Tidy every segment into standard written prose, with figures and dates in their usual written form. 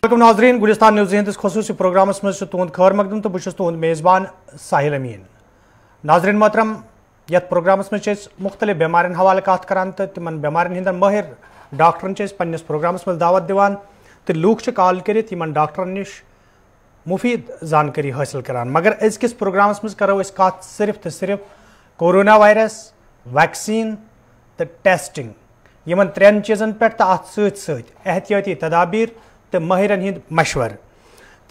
Welcome नाजरीन, Gulistan news हंदिस खसूसी programmes मज तुंद खैर मकदम तो बहुत तुंद मेज़बान साहिल अमीन। नाजरीन मोहतरम, यथ प्रोग्रामस मज मुख्तलिफ बेमारन हवाले कत करान तो तिमन बेमारन हिंदन माहिर डॉक्टरन पन्निस प्रोग्रामस मज दावत दिवान तो लूक कॉल करित यमन डॉक्टरन निश मुफीद जानकारी हासिल करान। मगर अजकिस प्रोग्रामस मज करो कत सिर्फ तो सिर्फ कोरोना वायरस, वैक्सीन तो टेस्टिंग यमन त्रेन चीज़न पे तो अत एहतियाती तदाबीर तो माहिरन हिंद मशवर।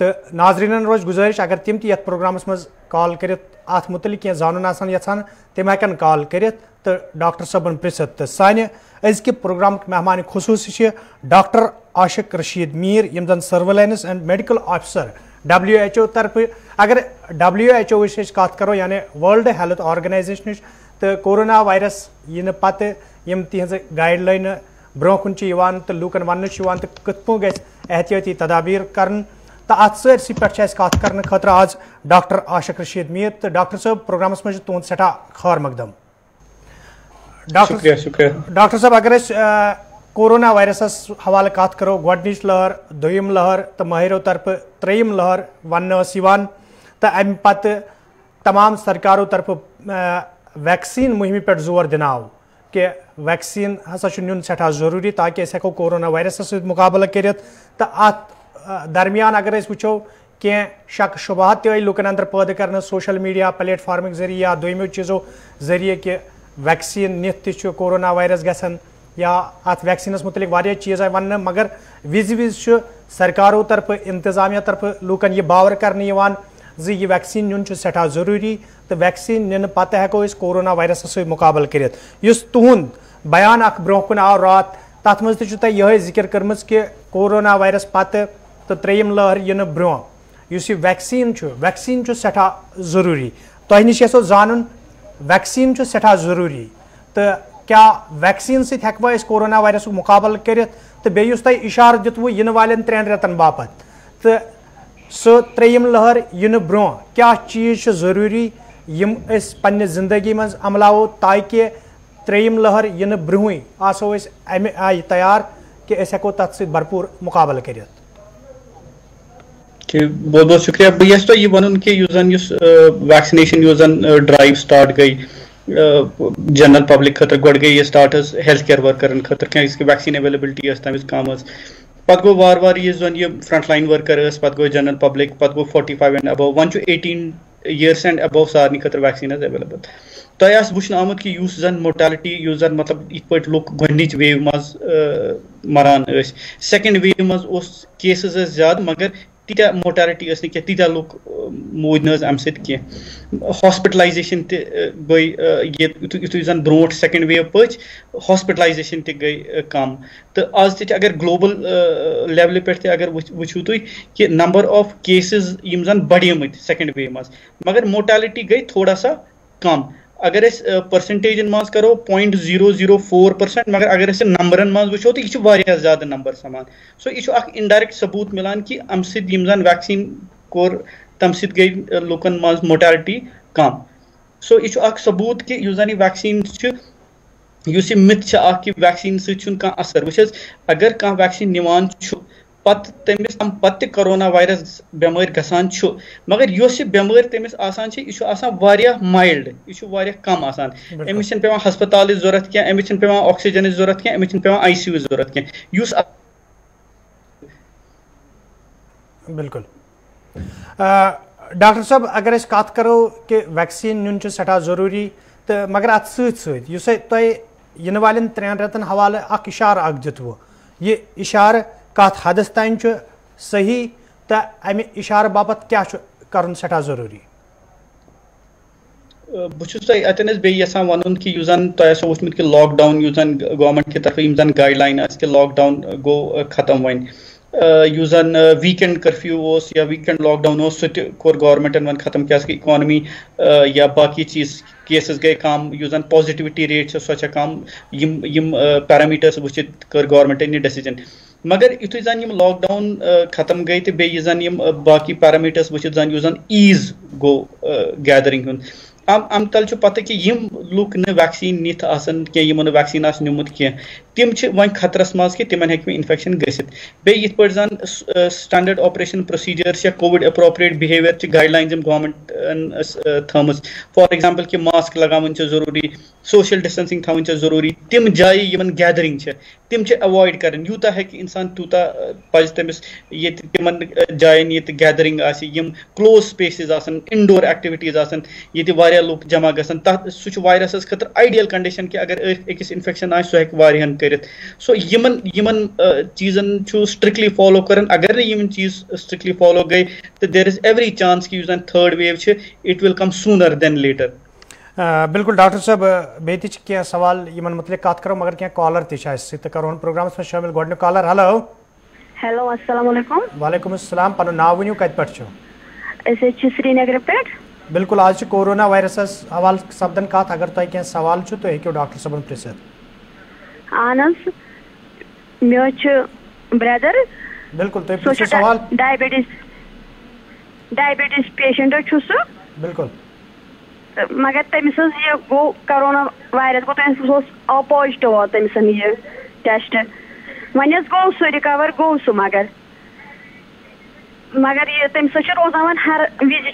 तो नाजरीन रोज गुजारिश अगर तिम यथ प्रोग्रामस मज कॉल कर अत मुतलिक क्या जानन आसान यछान तिम हेकन कॉल कर तो डॉक्टर सबन पृछत। तो साने अजकि प्रोग्राम मेहमान खसूसी डॉक्टर आशिक रशीद मीर यम जन surveillance and medical officer WHO तरफ। अगर WHO कत करो यानी वर्ल्ड हेल्थ ऑर्गेनाइजेशन तो कोरोना वायरस यह पत यम तिहज गाइडलाइन ब्रो कुन तो लूकन वन तो कत पो गस एहतियाती तदाबीर कर तो अत सरसी पे कत कर खतर आज डॉक्टर आशिक रशीद मीर। तो डॉक्टर साहब प्रोग्रामस मज तुंद सठा खैर मकदम। डॉक्टर साहब अगर कोरोना वायरस हवाले कत करो गोडनिच लहर, दोयम लहर तो माहिरों तरफ त्रेयम लहर वन तो अम पत तमाम सरकारों तरफ वैक्सीन मुहिम पे जोर दिनाव कि वैक्सीन हसा नुन सठा जरूरी ताकि हेको कोरोना वायरस सहित मुकाबला कर। तो अत दरमियान अगर वो कह शक शुबहत तई लूकन अंदर पैदा कर सोशल मीडिया प्लेटफार्म जरिए या दोयमो चीज़ों जरिए कि वैक्सीन नित कोरोना वायरस गसन या अत वैक्सीनस मुतलिक वारिया चीज़ आई वन। मगर विज सरकारों तरफ इंतजामिया तरफ लूकन यह बावर करने यह वैक्सीन नुन सठा जरूरी तो वैक्सीन निन पत हेको कोरोना वायरस सहित मुकाबल कर। तुंद बयान अख ब्रो कुन आव रात तथ मज यह जिक्र कर्म कि कोरोना वायरस पत तो त्रेयम लहर इन ब्रो वैक्सीन सठा जरूरी तह निश यो जान वैक्सीन सठा जरूरी तो क्या वैक्सीन सहित हेकवा कोरोना वायरस मुकाबल कर। तो बेस तुम इशार दितव इन वाले 3 रेतन बापत तो सो त्रेयम लहर इन ब्रो क्या चीज़ जरूरी यम पन्ने जिंदगी मज अमलावो ताकि त्रेयम लहर इन ब्रोह आसो अमे आय तैयार कि हेको तथ भरपूर मुकाबल कर। बहुत बहुत शुक्रिया। बस तो यह वन कि वैक्सीनेशन ड्राइव स्टार्ट गई जनरल पब्लिक खतर गोड गई ये स्टार्ट हेल्थ केयर वर्करन खतर क्या इसकी वैक्सीन अवेलेबिलिटी तम कम पे गो वार वार ये फ्रंट लाइन वर्कर पे गो जनरल पब्लिक पे गो 45 and above one 18 years and above सारे खतर वैक्सीन अवेलेबल। तह वुचन आमुत कि जन मोर्टालिटी मतलब इत पे लुक गोडनिच वेव मज मरान सेकेंड वेव मज केसेस ज्यादा मगर तीटा मोर्टालिटी ना तीटा लुक मूद अम हॉस्पिटलाइजेशन गई यु जन ब्रोट सेकेंड वेव पच हॉस्पिटलाइजेशन गई कम। तो आज अगर ग्लोबल लेवल पे अगर वुचू तुम कि नंबर ऑफ केसेस यम जन बढ़ेमत सेकेंड वेव मज मगर मोर्टालिटी गई थोड़ा सा कम। अगर परसेंटेजन मज करो 0.004% मगर अगर नंबरन मज वो तो यह ज्यादा नंबर समान। सो यह इनडायरेक्ट सबूत मिलान कि अम सम वैक्सीन कोर तम गई लुकन मज मोर्टालिटी कम। सो यह सबूत कि वैक्सीन मिथ कि वैक्सीन सह असर वो अगर कह वैक्सीन निवान पत तमिस तम पत कोरोना वायरस बेमार गसान मगर यह बेमार तमिस आसान यह माइल्ड यह कम आसान अमिस पे हस्पताल जरूरत क्या अमिस पे ऑक्सीजन जरूरत क्या अमिस पे ICU जरूरत क्या बिल्कुल। डॉक्टर साहब अगर कत करो कि वैक्सीन नुन सठा जरूरी तो मगर अत तुम इन वाले 3 रेतन हवाले इशार दितव ये इशार कत हदस तान सही तो अमे इशार बापत क्या कर सठा जरूरी। बहुत अतन बेसान वन कि तुम वुचमुत कि लॉकडाउन गवर्नमेंट की तरफ गाइडलाइन कि लॉकडाउन गो खत्म वन वीकेंड कर्फ्यू या वीकेंड लॉकडाउन सह गवर्नमेंटन वन खत्म क्या इकोनमी या बाकी चीज केसेस गए कम पॉजिटिविटी रेट सो कम यम पैरामीटर्स वुचित कर गवर्नमेंटन डिसीजन। मगर युथ जन लॉकडाउन खत्म गई तो बे बाकी पैरामीटर्स वुचित जन ईज गो गैदरिंग am तल पता कि यम लूक न वैक्सीन निथ आसन के यमन वैक्सीन आस निमुत के तिम छ वन खतरस मज कि तिमन हेक इन्फेक्शन गसित बे यिथ पर जन स्टैंडर्ड ऑपरेशन प्रोसीजर्स या कोविड अप्रोप्रिएट बिहेवियर च guidelines government Thomas for example कि मास्क लगावन छ जरूरी सोशल डिस्टेंसिंग थवन छ जरूरी तिम जाय यमन गैदरिंग छ तिम छ अवॉइड करन यूता है कि इंसान तूता पज तमिस ये तिमन जायन ये गैदरिंग आसी यम क्लोज स्पेसेस आसन इंडोर एक्टिविटीज आसन ये वारिया लोग जमा गसन तथ सह वायरस खतर आइडियल कंडीशन कि अगर अकिस इन्फेक्शन आए सह हेक वारियन करित सो यमन चीजन छु स्ट्रिक्टली फॉलो करन अगर यमन चीज स्ट्रिक्टली फॉलो गई तो देयर इज एवरी चांस कि यूजन थर्ड वेव छ it will come sooner than later बिल्कुल डॉक्टर साहब बेति क्या सवाल यमन मतलब कत करो मगर क्या कॉलर ति करो प्रोग्राम में शामिल गोडन कॉलर हेलो हेलो अस्सलाम वालेकुम वालेकुम अस्सलाम पन नाव वनियो कत पे ऐसे श्रीनगर पे बिल्कुल आज कोरोना वायरस हवाल सपदन कत अगर तुम क्या सवाल तो हेको डॉक्टर साहब प्रिसित अहन मे ब्रदर बिल्कुल तुम प्रिसियो सवाल डायबिटीज पेशेंट बिल्कुल मगर तमिस ये गो कोरोना वायरस गो तमिस पॉजिटिव आव तमिस ये टेस्ट वन गो सह रिकवर गो सह मगर ये तमिस रोजान हर विज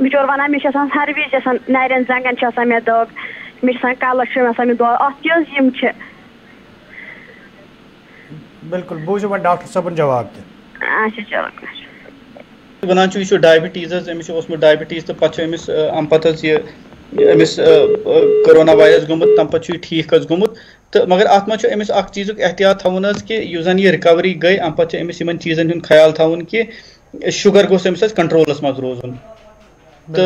बिचोर वन मे हर विज नरन जंगन मे दग मे कलस मे दग अत बिल्कुल बूझो वन डॉक्टर साहब जवाब अच्छा चलो वन यह डायबिटीज अमिस डायबिटीज तो पे अम पे अमिस कोरोना वायरस गोमुत तम पे ठीक गोमुत तो मगर अत मे अमिस चीज़ एहतियात थवन कि जन यह रिकवरी गई अम पे अमिस चीज़न हूँ ख्याल थवन कि शुगर गोस अमिस कंट्रोलस मज रोजन तो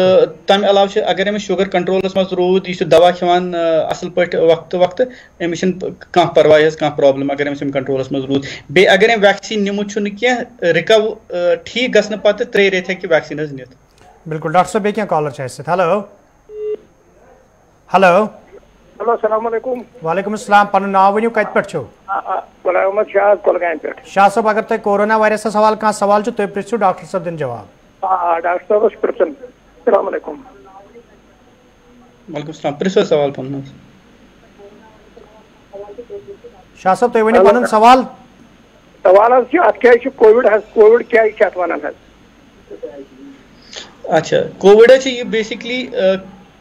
तम अलाव अगर अमिस शुगर कंट्रोलस मज रूद यह दवा खिवान असल पे वक्त वक्त अमिस कह परवाह कह प्रॉब्लम अगर अमिस कंट्रोलस मज रूद बे अगर वैक्सीन निमुत कह रिकव ठीक गसन पत 3 रेत हे वैक्सीन नित बिल्कुल डॉक्टर साहब क्या कॉलर हेलो हेलो हेलो अस्सलाम वालेकुम वालेकुम अस्सलाम पन नाव वनियो कत पे गुलाम शाह कोलगाम पे शाह साहब अगर तुम कोरोना वायरस सवाल कह सवाल तुम प्रिसियो डॉक्टर साहब दिन जवाब डॉक्टर साहब प्रश्न अस्सलाम वालेकुम वालेकुम सलाम प्रिसियो सवाल पन शाह साहब तुम वनियो पन सवाल सवाल कोविड क्या वन अच्छा कोविड ये बेसिकली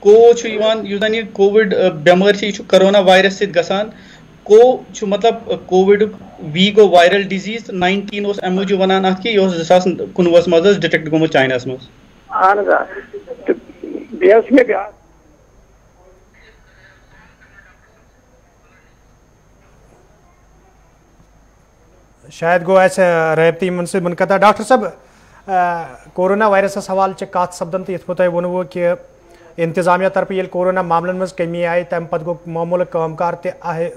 को ये कोविड बेमार कोरोना वायरस सत गसान को मतलब कोविड वी गो वायरल डिजीज 19 अम मूजूब वन कि यह 2019 मज डिटेक्ट गोमुत चाइना मज शायद गो ऐसे रबती मुनसिब मुनक़ता डॉक्टर साहब कोरोना वायरस सवाल कत सपदन तो ये तुम वो कि इंतजामिया तरफ ये कोरोना मामलन में कमी आई तम पे गो मामूल कामकार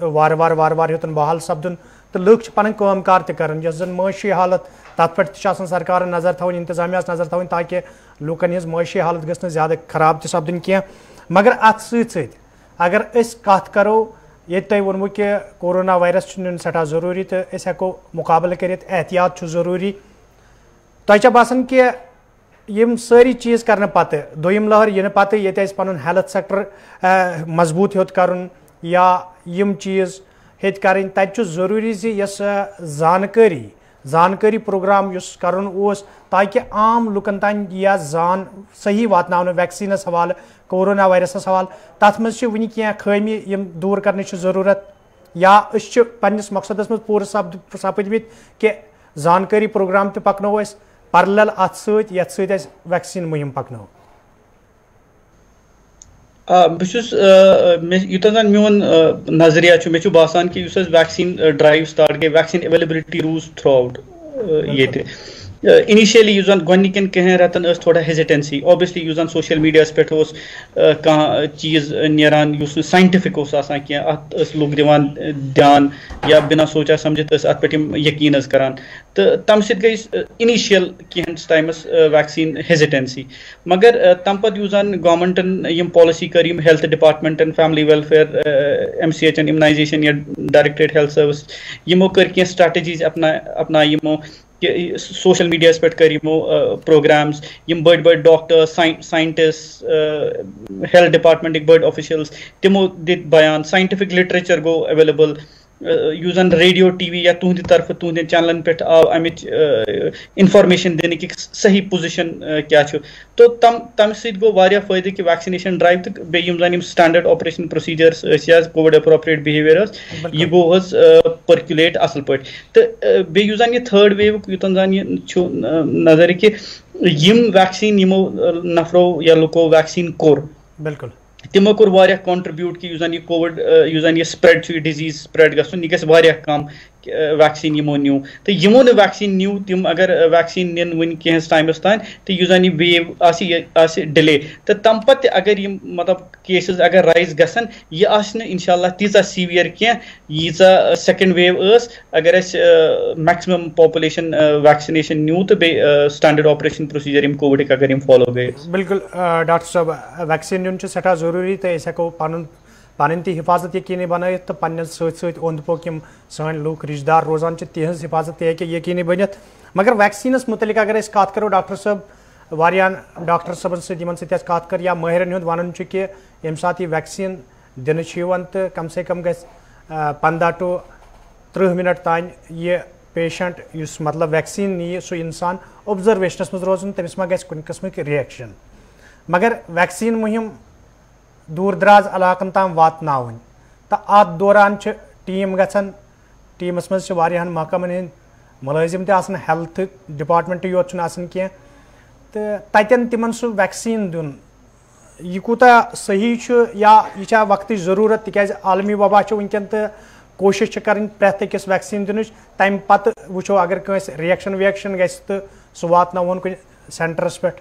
वार वार हेतन बहाल सपदन तो लुक पन कामकार तन जन माशी हालत तथ पे सरकार नजर थवन इंतजामिया नजर थवन ताकि लूकन हज माशी हालत गस ज्यादा खराब सपदन कह मगर अत सत अगर कत करो ये तुम वोनमो कि कोरोना वायरस नुन सठा जरूरी तो हेको मुकाबल कर एहतियात जरूरी तुम बासान कि यम सारी चीज़ करने पत दोयम लहर इन पे ये पन हेल्थ सेक्टर मजबूत होत कर या यम चीज़ हेत कर तत जरूरी यस जानकारी प्रोग्राम कर ताकि आम लुकन तान या जान सही वातन वैक्सीन हवाले कोरोना वायरस हवाले तथ मज वन क्या खामी यम दूर करने जरूरत या पन्निस मकसदस मज पूर सपदमित कि जानकारी प्रोग्राम तो पकनो पैरेलल अत सत वैक्सीन मुहिम पकनो यूत जन मोन नजरिया मे बासान कि वैक्सीन ड्राइव स्टार्ट गई वैक्सीन अवेलेबिलिटी रूज थ्रू आउट ये इनिशियली गोनिकन कहें रतन थोड़ा हेजिटेंसी ऑब्वियसली यूजन सोशल मीडिया पे कह चीज़ नारान साइंटिफिक कह लोग दिवान ध्यान या बिना सोचा समझित अत पे यकीन करान तो तम गई इनिशियल कहेंस टाइमस वैक्सीन हेजिटेंसी मगर तम पे गवर्नमेंटन यम पॉलिसी कर हेल्थ डिपार्टमेंटन फैमिली वेलफेयर MCH इम्यूनाइजेशन या डायरेक्टरेट हेल्थ सर्विस यमो कर स्ट्रेटजीज अपना यमो कि सोशल मीडिया पे कर प्रोग्राम्स यम बड़ बड़ डॉक्टर्स साइंटिस्ट हेल्थ डिपार्टमेंट बड़ ऑफिशियल्स तिमो दित बयान साइंटिफिक लिटरेचर गो अवेलेबल यूजन रेडियो टीवी या तुहद तरफ तुहद चैनलन पे आव अमिच इंफॉर्मेशन देने की सही पोजीशन क्या तो तम सहित गो वारिया फायदे कि वैक्सीनेशन ड्राइव तो बेयम जन standard operation procedures Covid appropriate behaviour यह गो पर्कुलेट असल पे तो बेयु जन ये थर्ड वेव युतन जन ये नजर कि यम वैक्सीन यमो नफरो या लुको वैक्सीन कोर बिल्कुल तिमो कोर वारिया कंट्रीब्यूट कि युजन ये कोविड युजन ये स्प्रेड छु डिजीज स्प्रेड गसन यह वारिया कम वैक्सीन यमो न्यू तो यमो ने वैक्सीन न्यू तिम अगर वैक्सीन निन वन केस टाइमस तान तो युजन ये वेव आसी डिले तो तम पत अगर यम मतलब केसेस अगर राइज गसन ये आसने इंशाल्लाह तीजा सीवियर के यीजा सेकंड वेव अगर अस मैक्सिमम पॉपुलेशन वैक्सीनेशन न्यू तो बे स्टैंडर्ड ऑपरेशन प्रोसीजर यम कोविड अगर यम फॉलो गए बिल्कुल डॉक्टर साहब वैक्सीन न्यून सठा जरूरी तो अको पन ती हिफाजत यकीनी बन तो पन्न सत ओंद पोक सन लूक रिश्तेदार रोजान तिहज हिफाजत यकीनी बनित मगर वैक्सीनस मुतलिक अगर कत करो डॉक्टर साहब वारियान डॉक्टर साहबन सत कत कर या माहिरन हुंद वन कि ये सात यह वैक्सीन दिन तो कम से कम गस 15 to 30 मिनट तान यह पेशेंट युस मतलब वैक्सीन नी सो इंसान ऑब्जर्वेशनस मज रोजन तमिस मा गस कुन किस्म की रिएक्शन मगर वैक्सीन मुहिम दूर दराज इलाकन ताम वातनावन तो अत दौरान टीम गसन टीमस मज वारियाहन महकमन हंद मुलाजिम त हेल्थ डिपार्टमेंट योत कह तो ततन तिमन सह वैक्सीन दुन यह कूता सही या यह वक्त जरूरत तिकाज आलमी वबा वनकन तो कोशिश कर प्रत अकिस वैक्सीन दिन तम पत वो अगर कंस रिएक्शन विएक्शन गस तो सह वातनावन कुन सेंटरस पे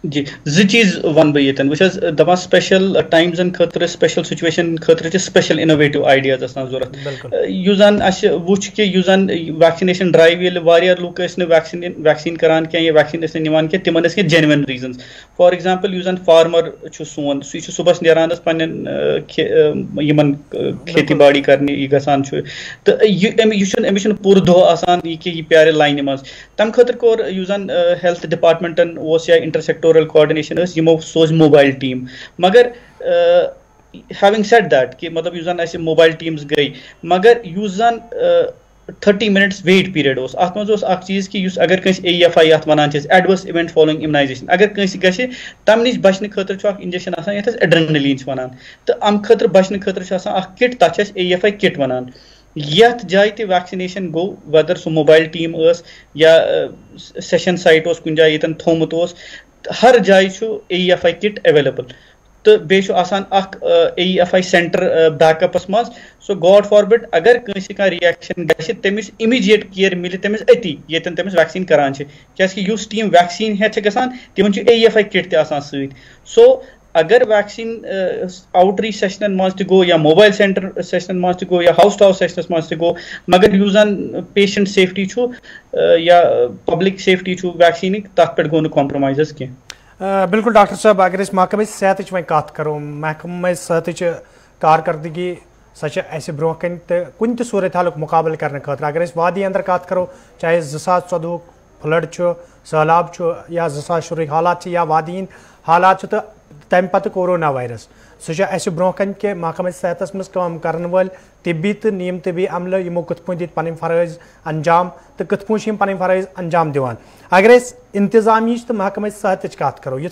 जी जी चीज वन बह ये वह दपा स्पेशल टाइम्सन खतर स्पेशल सिचुएशन खतर स्पेशल इनोवेटिव आइडियाज जरूरत युजन वुच कि युजन वैक्सीनेशन ड्राइव ये वारिया लूक वैक्सीन करान क्या या वैक्सीन निवान क्या तिमन के जेन्युइन रीजन फॉर एग्जांपल युजन फार्मर सोन सह सुबह नेरान पन्न खेती बाड़ी करने गसान तो अमिस पूर दो आसान कि यह प्यारे लाइन मज तम खतर कोर युजन हेल्थ डिपार्टमेंटन या इंटरसेक्टोरल कोऑर्डिनेशन यमो सोज मोबाइल टीम मगर हैविंग सेड दैट कि मतलब युजन ऐसे मोबाइल टीम्स गई मगर युजन 30 मिनट्स वेट पीरियड अत मज चीज कि अगर कस AFI अत one adverse event following immunization अगर कस गि तम नश बचने खतर इंजेक्शन ये एड्रेनलिन वन तो अम खतर बचने खतर किट तथ AFI किट वन यथ जाय ते वैक्सीनेशन गो वेदर सो मोबाइल टीम या सेशन साइट कुन जाय यतन थोमुत हर जाय AFI किट अवेलेबल तो बे AFI सेंटर बैकअपस मज सो गॉड फॉरबिड अगर कंस रिएक्शन गि तमिस इमीडिएट केयर मिले तमिस अति यतन तमिस वैक्सीन करान क्या युस टीम वैक्सीन हेत गसान तिमन AFI किट ते सो अगर वैक्सीन आउटरीच सेशन मज गो या मोबाइल सेंटर सेशन मज गो या हाउस टू हाउस सेशन मज गो मगर युस जन पेशेंट सेफ्टी या पब्लिक सेफ्टी वैक्सीन तथ पे गो कॉम्प्रोमाइज कह बिल्कुल डॉक्टर साहब अगर महकमे सेहत वो कत करो महकमे सेहत कारकर्दगी सह ब्रो कन तो कुन सूरत हाल मुकाबल करने खतर अगर वादी अंदर कत करो चाहे 2014 फ्लड सैलाब या 2014 हालात या वादी हंद हालात तो तम पत कोरोना वायरस सह ब्रो कन के महकमे सेहत मज काम करने वाल तिब्बी तो नीम तिब्बी अमल यमो कत पे दिन फरज अंजाम तो कत पे पन फरज अंजाम दिवान अगर इंतजामी तो महकमे सेहत कत करो ये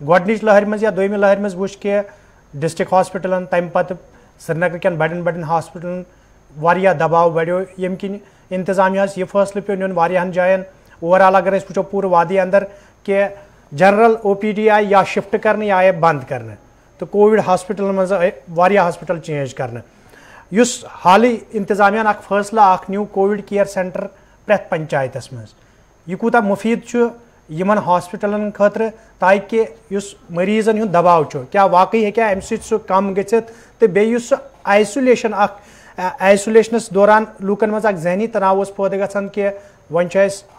गोडनिच लहर मज या दोम लहर मज वो कि डिस्ट्रिक्ट हॉस्पिटलन तम पत श्रीनगर के बड़न बड़न हॉस्पिटलन वारिया दबाव बढ़ो यम किन इंतजामिया यह फैसले पे नुन वारियाहन जायन ओवरऑल अगर वो पूरे वादी अंदर कि जनरल OPD आय या शिफ्ट करने आए बंद करने तो कोविड हॉस्पिटल मज वारिया हॉस्पिटल चेंज करने युस हाली इंतजामिया फैसला न्यू कोविड केयर सेंटर प्रत पंचायतस मज यह कूता मुफीद यमन हॉस्पिटलन खतर ताकि युस मरीजन हुंद दबाव क्या वाकई हे अम सह कम गच्छित तो बेयुस आइसोलेशन आइसोलेशनस दौरान लूकन मज जहनी तनाव पैदा गछन कि वन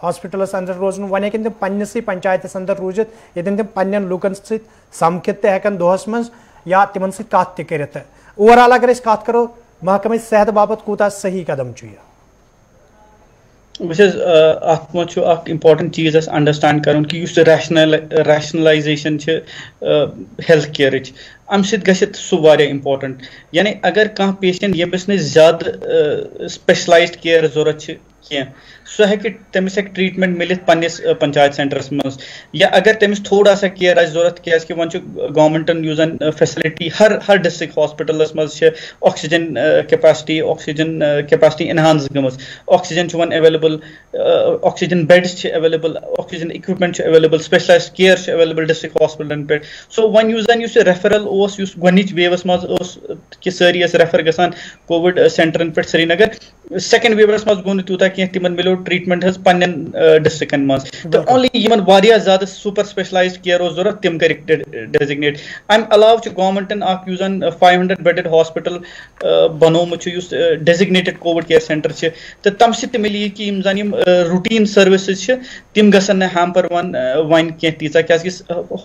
हॉस्पिटलस अंदर रोजन वन हेकन तम पन्नसै पंचायतस अंदर रूजित यदन तम पन्न लूकन सहित समखित हेकन दोहस मज या तिमन सहित कत त करित ओवरऑल अगर कत करो महकमे सेहत बाबत कूता सही कदम अत मज इम्पॉर्टेंट चीज अंडरस्टैंड कर कि रैशनलाइजेशन हेल्थ केयर अम सह इम्पॉर्टेंट यानी अगर कह पेशेंट यमिस ज्यादा स्पेशलाइज्ड केयर जरूरत सह हेकि तमिस हेक ट्रीटमेंट मिलित पन्निस पंचायत सेंटरस मज या अगर तमिस थोड़ा सा केयर आसि जरूरत क्या वन गवर्नमेंटन युस फैसिलिटी हर डिस्ट्रिक्ट हॉस्पिटलस मज ऑक्सीजन कैपेसिटी एनहांस गमस ऑक्सीजन वन available oxygen beds available oxygen equipment available specialised care available district हॉस्पिटलन पे सो वन युस रेफरल गोनिच वेवस मज कि सारी रेफर गसान कोविड सेंटरन पे श्रीनगर सेकंड वेवस मज गो तूता कह तिमन मिलो ट्रीटमेंट पन्न डिस्ट्रिक्टन मज तो ओनली यमन वारिया ज्यादा सुपर स्पेशलाइज्ड केयर जरूरत तिम कर डेजिग्नेट अम अलाव गवर्नमेंटन युस 500 बेडेड हॉस्पिटल बनोमुत डेजिग्नेटेड कोविड केयर सेंटर तो तम सह मिली कि रूटीन सर्विसेज तिम गसन हैम्पर वन कह तीचा क्या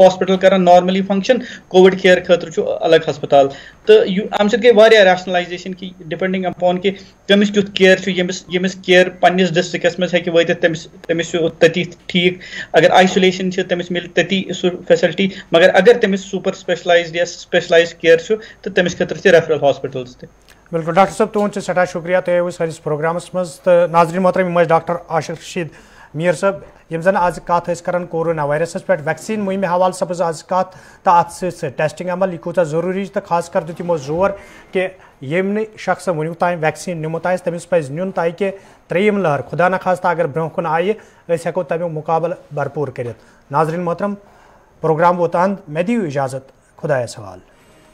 हॉस्पिटल कर नॉर्मली फंक्शन कोविड केयर खतर अलग अस्पताल तो अम सह गई रैशनलाइजेशन कि डिपेंडिंग अपॉन कि कमिस क्युत केयर यमिस केयर पन्निस डिस्ट्रिक्टस मज हेकि वतित तमिस तति ठीक अगर आइसोलेशन तमिस मिल तति सु फैसिलिटी मगर अगर तमिस सुपर स्पेशलाइज्ड या स्पेशलाइज्ड केयर तो तमिस खतर रेफरल हॉस्पिटल्स ते बिल्कुल डॉक्टर साहब तुंद सठा शुक्रिया तुम सानिस प्रोग्रामस मज तो नाजरीन मोहतरम यम डॉक्टर आशिक रशीद मीर साहब यम जन आज कत कर कोरोना वायरस पे वैक्सीन मुहिम हवाले सपज आज कत तो अत टेस्टिंग अमल यह कूचा जरूरी तो खास कर दित यमो जोर कि यम शख्स वुन तान वैक्सीन निमुत तमिस पज नुन ताकि त्रेयम लहर खुदा न खास्ता अगर ब्रोह कुन आये हेको तमिक मुकाबल भरपूर कर नाजरीन मोहतरम प्रोग्राम वो तहद मे दियो इजाज़त खुदायस हवाल।